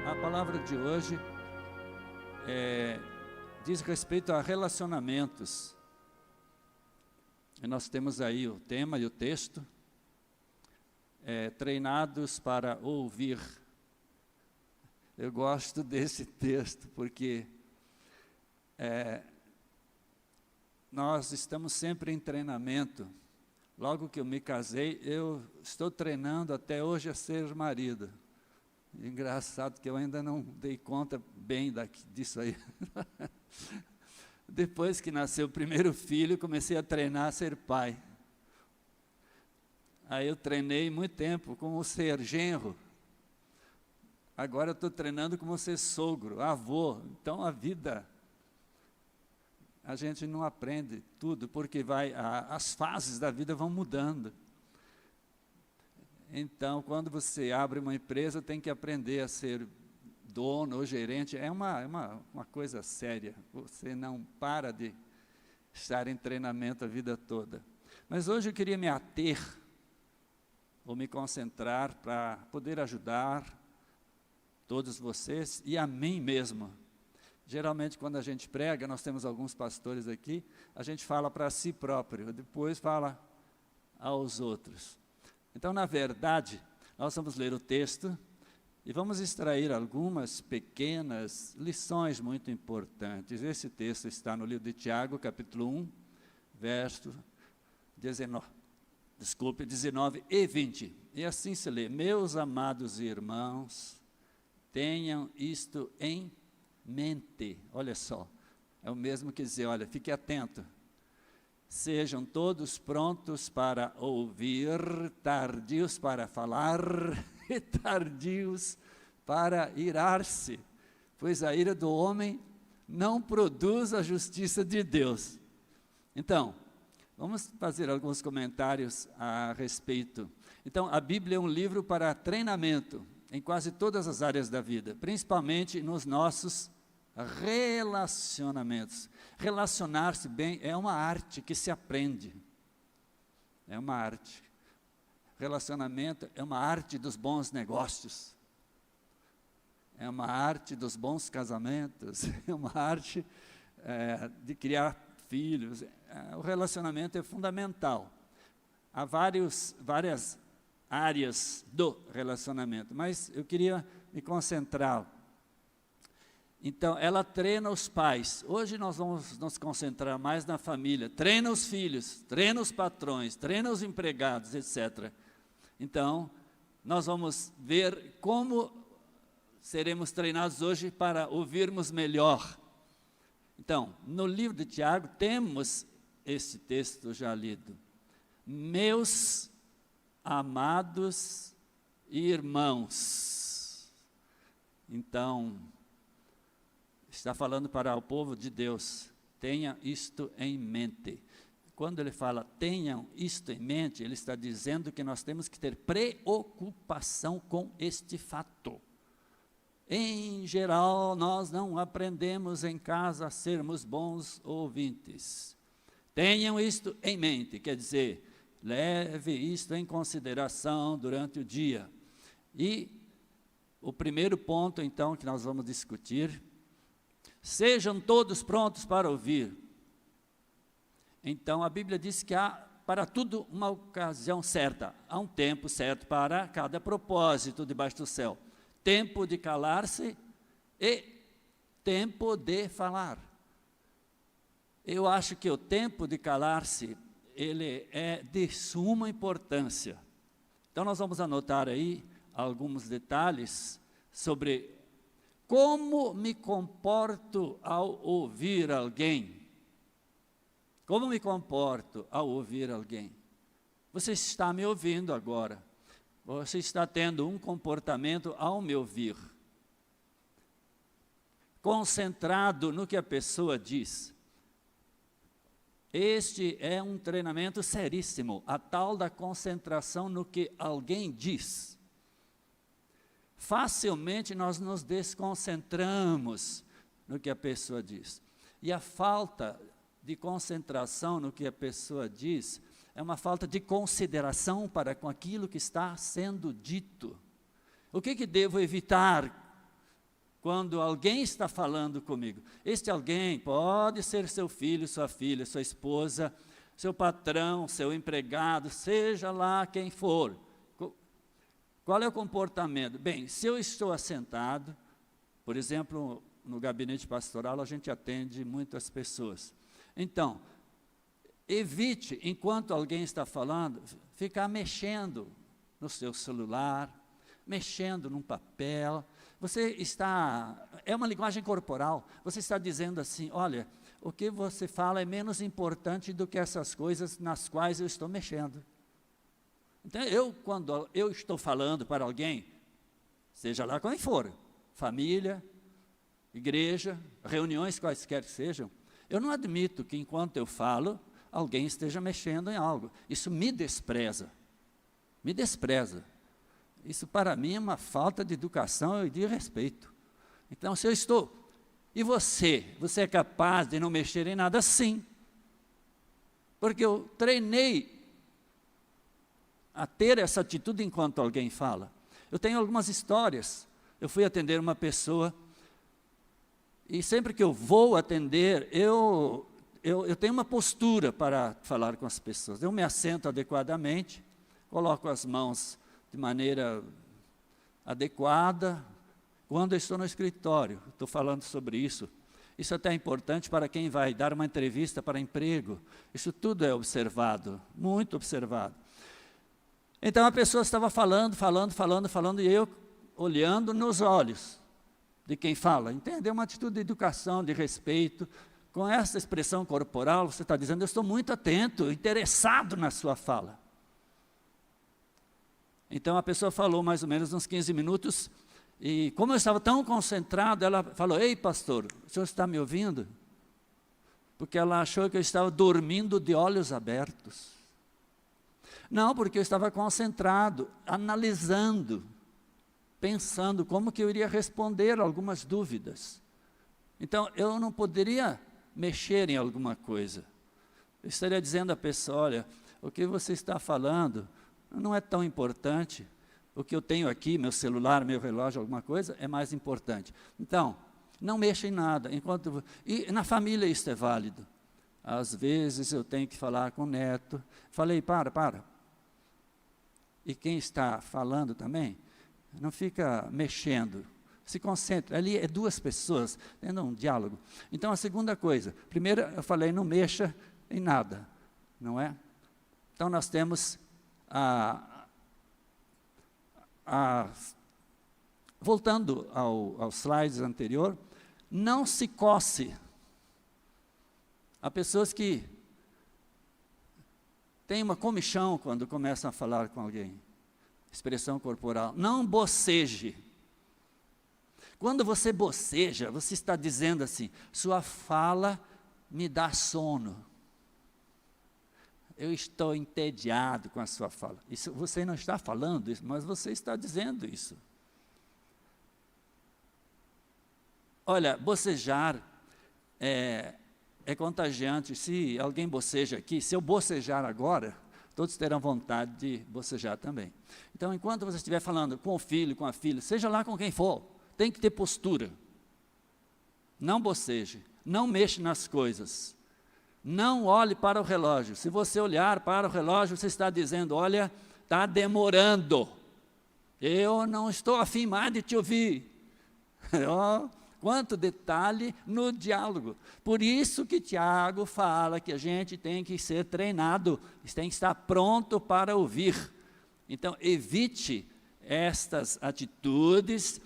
A palavra de hoje diz respeito a relacionamentos. E nós temos aí o tema e o texto, treinados para ouvir. Eu gosto desse texto porque nós estamos sempre em treinamento. Logo que eu me casei, eu estou treinando até hoje a ser marido. Engraçado que eu ainda não dei conta bem disso aí. Depois que nasceu o primeiro filho, comecei a treinar a ser pai. Aí eu treinei muito tempo como ser genro. Agora eu estou treinando como ser sogro, avô. Então a vida, a gente não aprende tudo, porque as fases da vida vão mudando. Então, quando você abre uma empresa, tem que aprender a ser dono ou gerente. É uma coisa séria. Você não para de estar em treinamento a vida toda. Mas hoje eu queria me ater, ou me concentrar, para poder ajudar todos vocês e a mim mesmo. Geralmente, quando a gente prega, nós temos alguns pastores aqui, a gente fala para si próprio, depois fala aos outros. Então, na verdade, nós vamos ler o texto e vamos extrair algumas pequenas lições muito importantes. Esse texto está no livro de Tiago, capítulo 1, verso 19 e 20. E assim se lê: meus amados irmãos, tenham isto em mente. Olha só, é o mesmo que dizer, olha, fique atento. Sejam todos prontos para ouvir, tardios para falar e tardios para irar-se, pois a ira do homem não produz a justiça de Deus. Então, vamos fazer alguns comentários a respeito. Então, a Bíblia é um livro para treinamento em quase todas as áreas da vida, principalmente nos nossos relacionamentos. Relacionar-se bem é uma arte que se aprende. É uma arte. Relacionamento é uma arte dos bons negócios. É uma arte dos bons casamentos. É uma arte de criar filhos. O relacionamento é fundamental. Há várias áreas do relacionamento, mas eu queria me concentrar. Então, ela treina os pais. Hoje nós vamos nos concentrar mais na família. Treina os filhos, treina os patrões, treina os empregados, etc. Então, nós vamos ver como seremos treinados hoje para ouvirmos melhor. Então, no livro de Tiago, temos esse texto já lido. Meus amados irmãos. Então, está falando para o povo de Deus, tenha isto em mente. Quando ele fala, tenham isto em mente, ele está dizendo que nós temos que ter preocupação com este fato. Em geral, nós não aprendemos em casa a sermos bons ouvintes. Tenham isto em mente, quer dizer, leve isto em consideração durante o dia. E o primeiro ponto, então, que nós vamos discutir: sejam todos prontos para ouvir. Então, a Bíblia diz que há para tudo uma ocasião certa. Há um tempo certo para cada propósito debaixo do céu. Tempo de calar-se e tempo de falar. Eu acho que o tempo de calar-se, ele é de suma importância. Então, nós vamos anotar aí alguns detalhes sobre como me comporto ao ouvir alguém. Como me comporto ao ouvir alguém? Você está me ouvindo agora. Você está tendo um comportamento ao me ouvir. Concentrado no que a pessoa diz. Este é um treinamento seríssimo, a tal da concentração no que alguém diz. Facilmente nós nos desconcentramos no que a pessoa diz. E a falta de concentração no que a pessoa diz é uma falta de consideração para com aquilo que está sendo dito. O que devo evitar quando alguém está falando comigo. Este alguém pode ser seu filho, sua filha, sua esposa, seu patrão, seu empregado, seja lá quem for. Qual é o comportamento? Bem, se eu estou assentado, por exemplo, no gabinete pastoral a gente atende muitas pessoas. Então, evite, enquanto alguém está falando, ficar mexendo no seu celular, mexendo num papel. Você está, é uma linguagem corporal, você está dizendo assim, olha, o que você fala é menos importante do que essas coisas nas quais eu estou mexendo. Então, quando eu estou falando para alguém, seja lá quem for, família, igreja, reuniões quaisquer que sejam, eu não admito que enquanto eu falo, alguém esteja mexendo em algo. Isso me despreza. Me despreza. Isso para mim é uma falta de educação e de respeito. Então, se eu estou... E você é capaz de não mexer em nada? Sim. Porque eu treinei a ter essa atitude enquanto alguém fala. Eu tenho algumas histórias. Eu fui atender uma pessoa e sempre que eu vou atender, eu tenho uma postura para falar com as pessoas. Eu me assento adequadamente, coloco as mãos de maneira adequada. Quando eu estou no escritório, estou falando sobre isso. Isso até é importante para quem vai dar uma entrevista para emprego. Isso tudo é observado, muito observado. Então a pessoa estava falando, e eu olhando nos olhos de quem fala. Entende? É uma atitude de educação, de respeito. Com essa expressão corporal, você está dizendo, eu estou muito atento, interessado na sua fala. Então a pessoa falou mais ou menos uns 15 minutos, e como eu estava tão concentrado, ela falou, ei pastor, o senhor está me ouvindo? Porque ela achou que eu estava dormindo de olhos abertos. Não, porque eu estava concentrado, analisando, pensando como que eu iria responder algumas dúvidas. Então, eu não poderia mexer em alguma coisa. Eu estaria dizendo à pessoa, olha, o que você está falando não é tão importante. O que eu tenho aqui, meu celular, meu relógio, alguma coisa, é mais importante. Então, não mexa em nada. E na família isso é válido. Às vezes eu tenho que falar com o neto. Falei, para. E quem está falando também, não fica mexendo. Se concentra. Ali é duas pessoas, tendo um diálogo. Então, a segunda coisa. Primeiro, eu falei, não mexa em nada. Não é? Então, nós temos voltando aos slides anterior, não se coce. Há pessoas que têm uma comichão quando começam a falar com alguém. Expressão corporal. Não boceje. Quando você boceja, você está dizendo assim, sua fala me dá sono. Eu estou entediado com a sua fala. Isso, você não está falando isso, mas você está dizendo isso. Olha, bocejar é contagiante. Se alguém boceja aqui, se eu bocejar agora, todos terão vontade de bocejar também. Então, enquanto você estiver falando com o filho, com a filha, seja lá com quem for, tem que ter postura. Não boceje, não mexa nas coisas. Não olhe para o relógio. Se você olhar para o relógio, você está dizendo, olha, está demorando. Eu não estou afim mais de te ouvir. Quanto detalhe no diálogo. Por isso que Tiago fala que a gente tem que ser treinado, tem que estar pronto para ouvir. Então, evite estas atitudes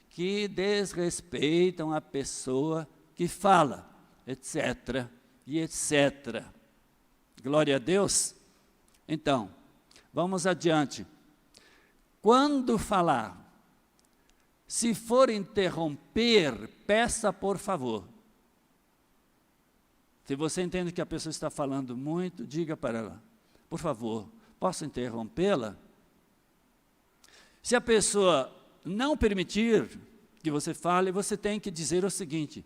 que desrespeitam a pessoa que fala, etc., e etc. Glória a Deus. Então, vamos adiante. Quando falar, se for interromper, peça por favor. Se você entende que a pessoa está falando muito, diga para ela, por favor, posso interrompê-la? Se a pessoa não permitir que você fale, você tem que dizer o seguinte,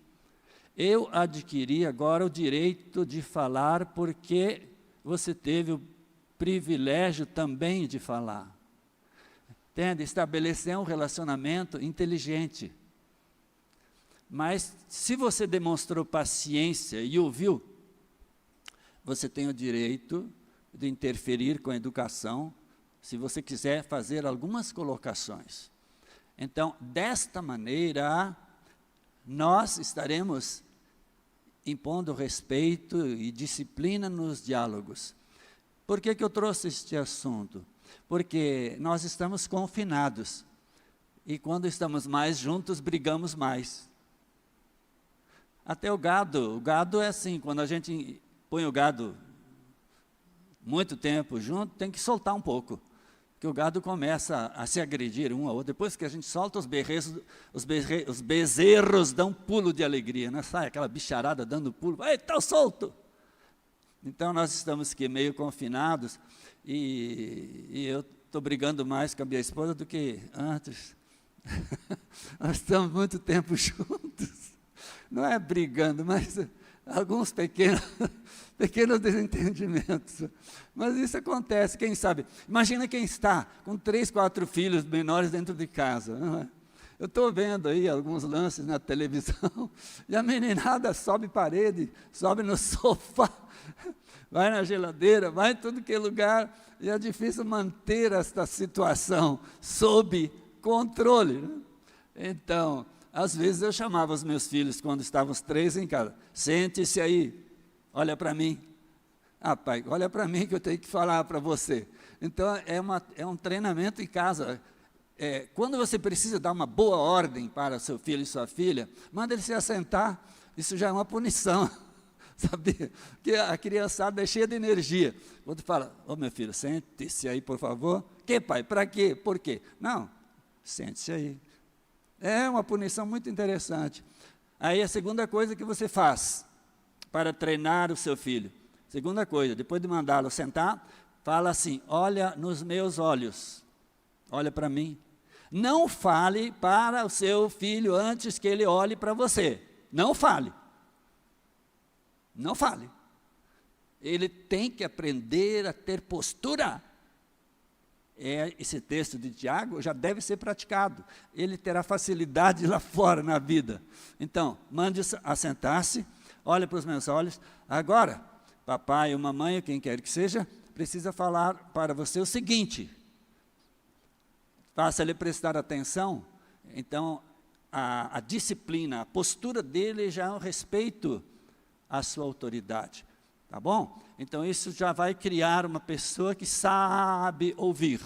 eu adquiri agora o direito de falar porque você teve o privilégio também de falar. Entende? Estabelecer um relacionamento inteligente. Mas, se você demonstrou paciência e ouviu, você tem o direito de interferir com a educação, se você quiser fazer algumas colocações. Então, desta maneira, nós estaremos impondo respeito e disciplina nos diálogos. Por que eu trouxe este assunto? Porque nós estamos confinados, e quando estamos mais juntos, brigamos mais. Até o gado é assim, quando a gente põe o gado muito tempo junto, tem que soltar um pouco, porque o gado começa a se agredir um ao outro. Depois que a gente solta, os bezerros dão pulo de alegria, né? Sai aquela bicharada dando pulo, ei, está solto! Então nós estamos aqui meio confinados, e eu estou brigando mais com a minha esposa do que antes. Nós estamos muito tempo juntos. Não é brigando, mas alguns pequenos desentendimentos. Mas isso acontece, quem sabe? Imagina quem está com 3, 4 filhos menores dentro de casa. Não é? Eu estou vendo aí alguns lances na televisão, e a meninada sobe parede, sobe no sofá, vai na geladeira, vai em tudo que é lugar, e é difícil manter esta situação sob controle. Né? Então, às vezes eu chamava os meus filhos, quando estavam os 3 em casa, sente-se aí, olha para mim. Ah, pai, olha para mim que eu tenho que falar para você. Então, é um treinamento em casa. Quando você precisa dar uma boa ordem para seu filho e sua filha, manda ele se assentar, isso já é uma punição, sabia? Porque a criançada é cheia de energia. Quando fala, meu filho, sente-se aí, por favor. Que, pai? Para quê? Por quê? Não, sente-se aí. É uma punição muito interessante. Aí a segunda coisa que você faz para treinar o seu filho. Segunda coisa, depois de mandá-lo sentar, fala assim, olha nos meus olhos, olha para mim. Não fale para o seu filho antes que ele olhe para você. Não fale. Não fale. Ele tem que aprender a ter postura. Esse texto de Tiago já deve ser praticado. Ele terá facilidade lá fora na vida. Então, mande assentar-se, olhe para os meus olhos. Agora, papai ou mamãe, ou quem quer que seja, precisa falar para você o seguinte. Faça ele prestar atenção. Então, a disciplina, a postura dele já é um respeito à sua autoridade. Tá bom? Então, isso já vai criar uma pessoa que sabe ouvir,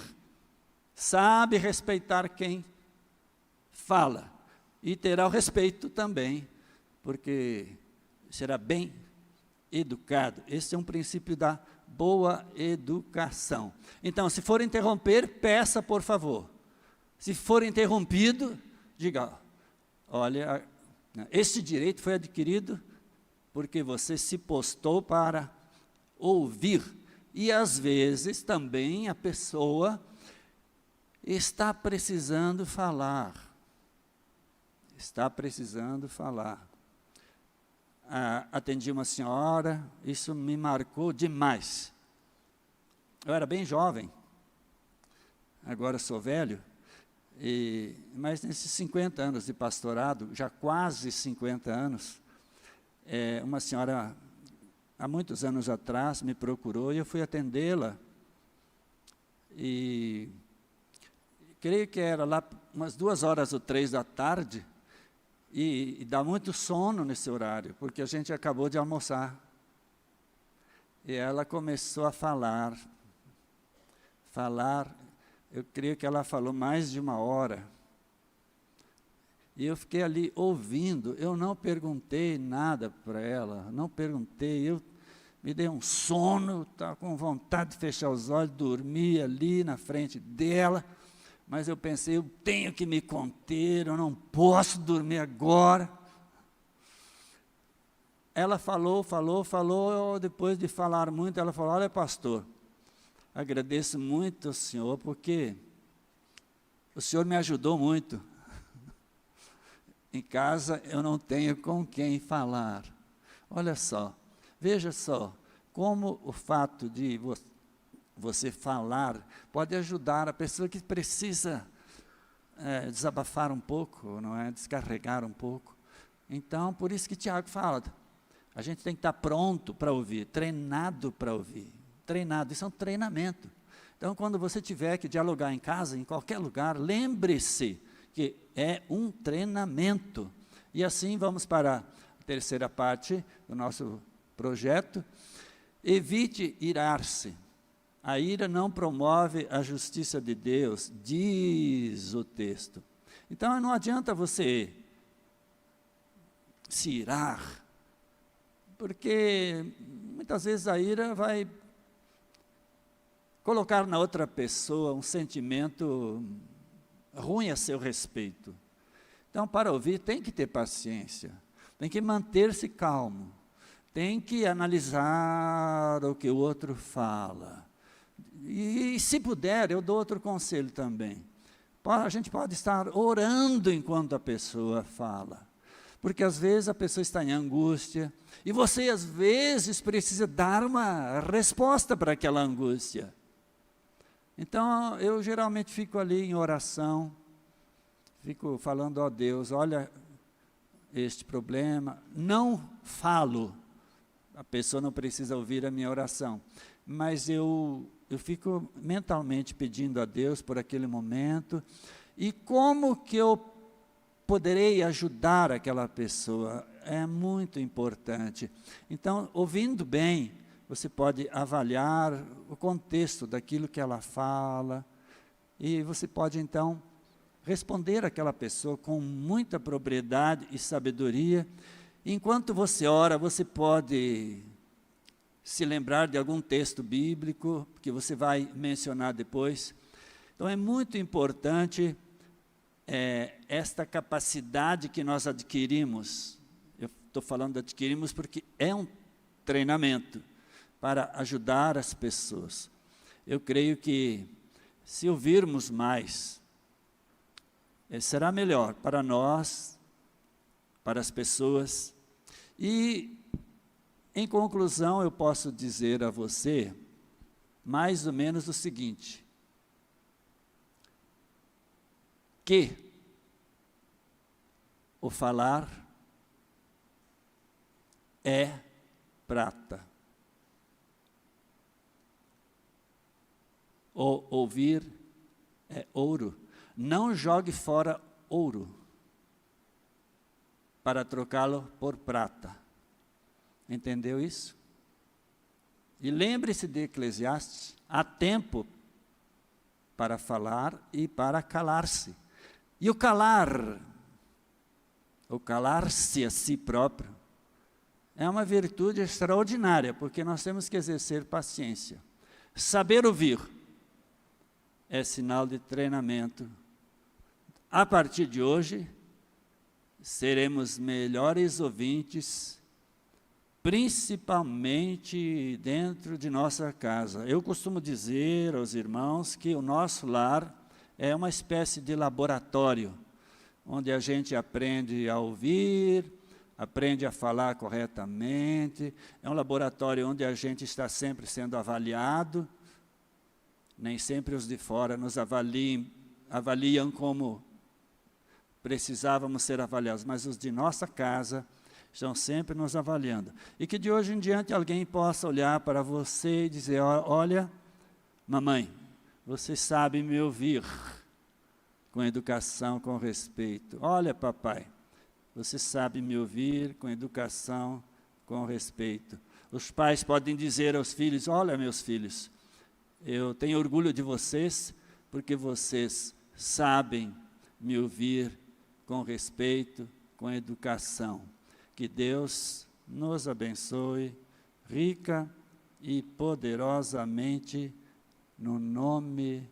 sabe respeitar quem fala, e terá o respeito também, porque será bem educado. Esse é um princípio da boa educação. Então, se for interromper, peça por favor. Se for interrompido, diga, olha, este direito foi adquirido porque você se postou para ouvir. E às vezes também a pessoa está precisando falar. Está precisando falar. Atendi uma senhora, isso me marcou demais. Eu era bem jovem, agora sou velho, mas nesses 50 anos de pastorado, já quase 50 anos, uma senhora, há muitos anos atrás, me procurou e eu fui atendê-la. E creio que era lá umas 2 horas ou 3 da tarde, e dá muito sono nesse horário, porque a gente acabou de almoçar. E ela começou a falar, eu creio que ela falou mais de 1 hora. E eu fiquei ali ouvindo, eu não perguntei nada para ela, me dei um sono, estava com vontade de fechar os olhos, dormir ali na frente dela, mas eu pensei, eu tenho que me conter, eu não posso dormir agora. Ela falou, depois de falar muito, ela falou, olha pastor, agradeço muito ao senhor, porque o senhor me ajudou muito. Em casa eu não tenho com quem falar. Olha só, veja só, como o fato de você falar pode ajudar a pessoa que precisa desabafar um pouco, não é? Descarregar um pouco. Então, por isso que Tiago fala, a gente tem que estar pronto para ouvir, treinado para ouvir. Treinado, isso é um treinamento. Então, quando você tiver que dialogar em casa, em qualquer lugar, lembre-se que é um treinamento. E assim vamos para a terceira parte do nosso projeto. Evite irar-se. A ira não promove a justiça de Deus, diz o texto. Então, não adianta você se irar, porque muitas vezes a ira vai colocar na outra pessoa um sentimento ruim a seu respeito. Então, para ouvir, tem que ter paciência, tem que manter-se calmo, tem que analisar o que o outro fala. E se puder, eu dou outro conselho também. A gente pode estar orando enquanto a pessoa fala. Porque às vezes a pessoa está em angústia, e você às vezes precisa dar uma resposta para aquela angústia. Então, eu geralmente fico ali em oração, fico falando, ó Deus, olha este problema, não falo, a pessoa não precisa ouvir a minha oração, mas eu fico mentalmente pedindo a Deus por aquele momento, e como que eu poderei ajudar aquela pessoa, é muito importante. Então, ouvindo bem, você pode avaliar o contexto daquilo que ela fala, e você pode então responder àquela pessoa com muita propriedade e sabedoria. Enquanto você ora, você pode se lembrar de algum texto bíblico, que você vai mencionar depois. Então é muito importante esta capacidade que nós adquirimos. Eu estou falando adquirimos porque é um treinamento para ajudar as pessoas. Eu creio que se ouvirmos mais, será melhor para nós, para as pessoas. E, em conclusão, eu posso dizer a você, mais ou menos o seguinte, que o falar é prata. O ouvir é ouro. Não jogue fora ouro para trocá-lo por prata. Entendeu isso? E lembre-se de Eclesiastes, há tempo para falar e para calar-se. E o calar-se a si próprio, é uma virtude extraordinária, porque nós temos que exercer paciência. Saber ouvir é sinal de treinamento. A partir de hoje, seremos melhores ouvintes, principalmente dentro de nossa casa. Eu costumo dizer aos irmãos que o nosso lar é uma espécie de laboratório, onde a gente aprende a ouvir, aprende a falar corretamente, é um laboratório onde a gente está sempre sendo avaliado, nem sempre os de fora nos avaliam como precisávamos ser avaliados, mas os de nossa casa estão sempre nos avaliando. E que de hoje em diante alguém possa olhar para você e dizer, olha, mamãe, você sabe me ouvir com educação, com respeito. Olha, papai, você sabe me ouvir com educação, com respeito. Os pais podem dizer aos filhos, olha, meus filhos, eu tenho orgulho de vocês, porque vocês sabem me ouvir com respeito, com educação. Que Deus nos abençoe, rica e poderosamente, no nome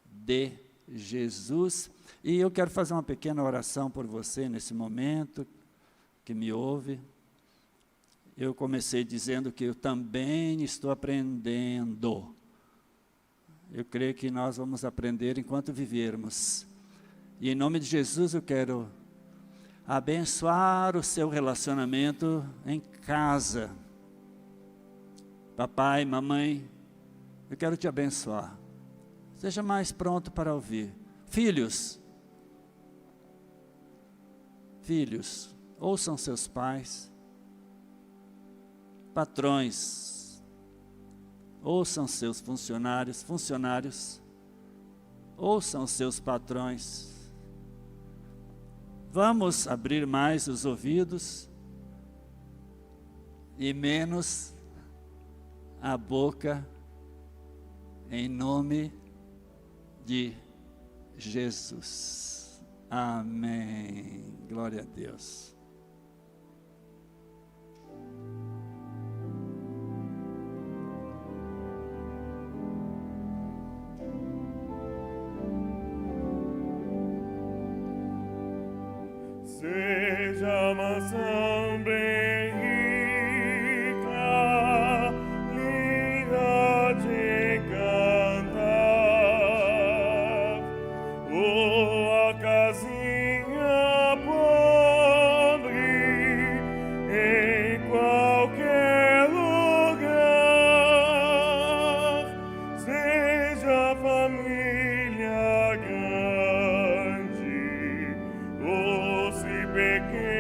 de Jesus. E eu quero fazer uma pequena oração por você nesse momento, que me ouve. Eu comecei dizendo que eu também estou aprendendo. Eu creio que nós vamos aprender enquanto vivermos. E em nome de Jesus eu quero abençoar o seu relacionamento em casa. Papai, mamãe, eu quero te abençoar. Seja mais pronto para ouvir. Filhos, ouçam seus pais. Patrões, ouçam seus funcionários. Funcionários, ouçam seus patrões. Vamos abrir mais os ouvidos e menos a boca, em nome de Jesus. Amém. Glória a Deus. Seja a mansão bem rica, linda de encantar, ou a casinha pobre em qualquer lugar, seja a família grande ou se pequena.